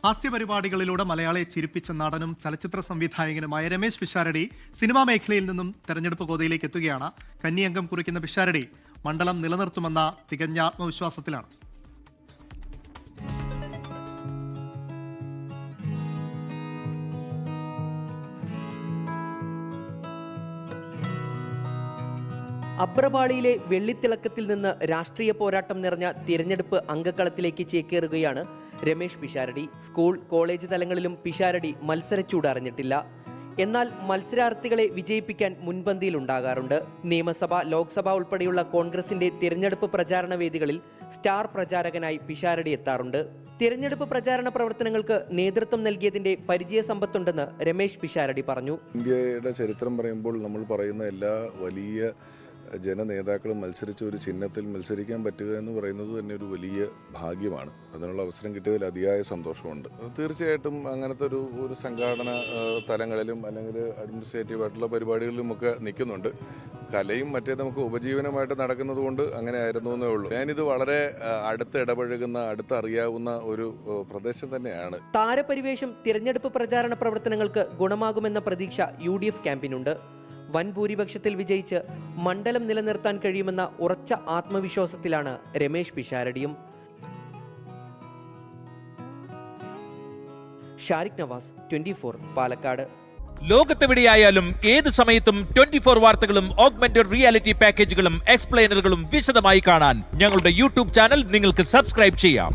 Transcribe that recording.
ഹാസ്യപരിപാടികളിലൂടെ മലയാളിയെ ചിരിപ്പിച്ച നടനും ചലച്ചിത്ര സംവിധായകനുമായ രമേശ് പിഷാരടി സിനിമാ മേഖലയിൽ നിന്നും തെരഞ്ഞെടുപ്പ് ഗോതയിലേക്ക് എത്തുകയാണ്. കന്നിയംഗം കുറിക്കുന്ന പിഷാരടി മണ്ഡലം നിലനിർത്തുമെന്ന തികഞ്ഞ ആത്മവിശ്വാസത്തിലാണ്. അബ്രപാളിയിലെ വെള്ളിത്തിളക്കത്തിൽ നിന്ന് രാഷ്ട്രീയ പോരാട്ടം നിറഞ്ഞ തിരഞ്ഞെടുപ്പ് അങ്കക്കളത്തിലേക്ക് ചേക്കേറുകയാണ് രമേശ് പിഷാരടി. സ്കൂൾ, കോളേജ് തലങ്ങളിലും പിഷാരടി മത്സരച്ചൂട് അറിഞ്ഞിട്ടില്ല. എന്നാൽ മത്സരാർത്ഥികളെ വിജയിപ്പിക്കാൻ മുൻപന്തിയിലുണ്ടാകാറുണ്ട്. നിയമസഭ, ലോക്സഭ ഉൾപ്പെടെയുള്ള കോൺഗ്രസിന്റെ തിരഞ്ഞെടുപ്പ് പ്രചാരണ വേദികളിൽ സ്റ്റാർ പ്രചാരകനായി പിഷാരടി എത്താറുണ്ട്. തിരഞ്ഞെടുപ്പ് പ്രചാരണ പ്രവർത്തനങ്ങൾക്ക് നേതൃത്വം നൽകിയതിന്റെ പരിചയ സമ്പത്തുണ്ടെന്ന് രമേശ് പിഷാരടി പറഞ്ഞു. ഇന്ത്യയുടെ ചരിത്രം പറയുമ്പോൾ നമ്മൾ പറയുന്ന എല്ലാ വലിയ ജനനേതാക്കളും മത്സരിച്ച ഒരു ചിഹ്നത്തിൽ മത്സരിക്കാൻ പറ്റുക എന്ന് പറയുന്നത് തന്നെ ഒരു വലിയ ഭാഗ്യമാണ്. അതിനുള്ള അവസരം കിട്ടിയതിൽ അതിയായ സന്തോഷമുണ്ട്. തീർച്ചയായിട്ടും അങ്ങനത്തെ ഒരു സംഘാടന തലങ്ങളിലും അല്ലെങ്കിൽ അഡ്മിനിസ്ട്രേറ്റീവ് ആയിട്ടുള്ള പരിപാടികളിലുമൊക്കെ നിൽക്കുന്നുണ്ട്. കലയും മറ്റേ നമുക്ക് ഉപജീവനമായിട്ട് നടക്കുന്നത് കൊണ്ട് അങ്ങനെ ആയിരുന്നു എന്നേ ഉള്ളൂ. ഞാനിത് വളരെ അടുത്ത് ഇടപഴകുന്ന, അടുത്തറിയാവുന്ന ഒരു പ്രദേശം തന്നെയാണ്. താരപരിവേഷം തിരഞ്ഞെടുപ്പ് പ്രചാരണ പ്രവർത്തനങ്ങൾക്ക് ഗുണമാകുമെന്ന പ്രതീക്ഷ UDF ക്യാമ്പിനുണ്ട്. വൻ ഭൂരിപക്ഷത്തിൽ വിജയിച്ച് മണ്ഡലം നിലനിർത്താൻ കഴിയുമെന്ന ഉറച്ച ആത്മവിശ്വാസത്തിലാണ് രമേശ് പിഷാരടിയും. ഷാരിഖ് നവാസ്, 24, പാലക്കാട്. ലോകത്തെവിടെയായാലും ഏത് സമയത്തും 24 വാർത്തകളും ഓഗ്മെന്റഡ് റിയാലിറ്റി പാക്കേജുകളും എക്സ്പ്ലെയിനറുകളും വിശദമായി കാണാൻ ഞങ്ങളുടെ YouTube ചാനൽ നിങ്ങൾക്ക് സബ്സ്ക്രൈബ് ചെയ്യാം.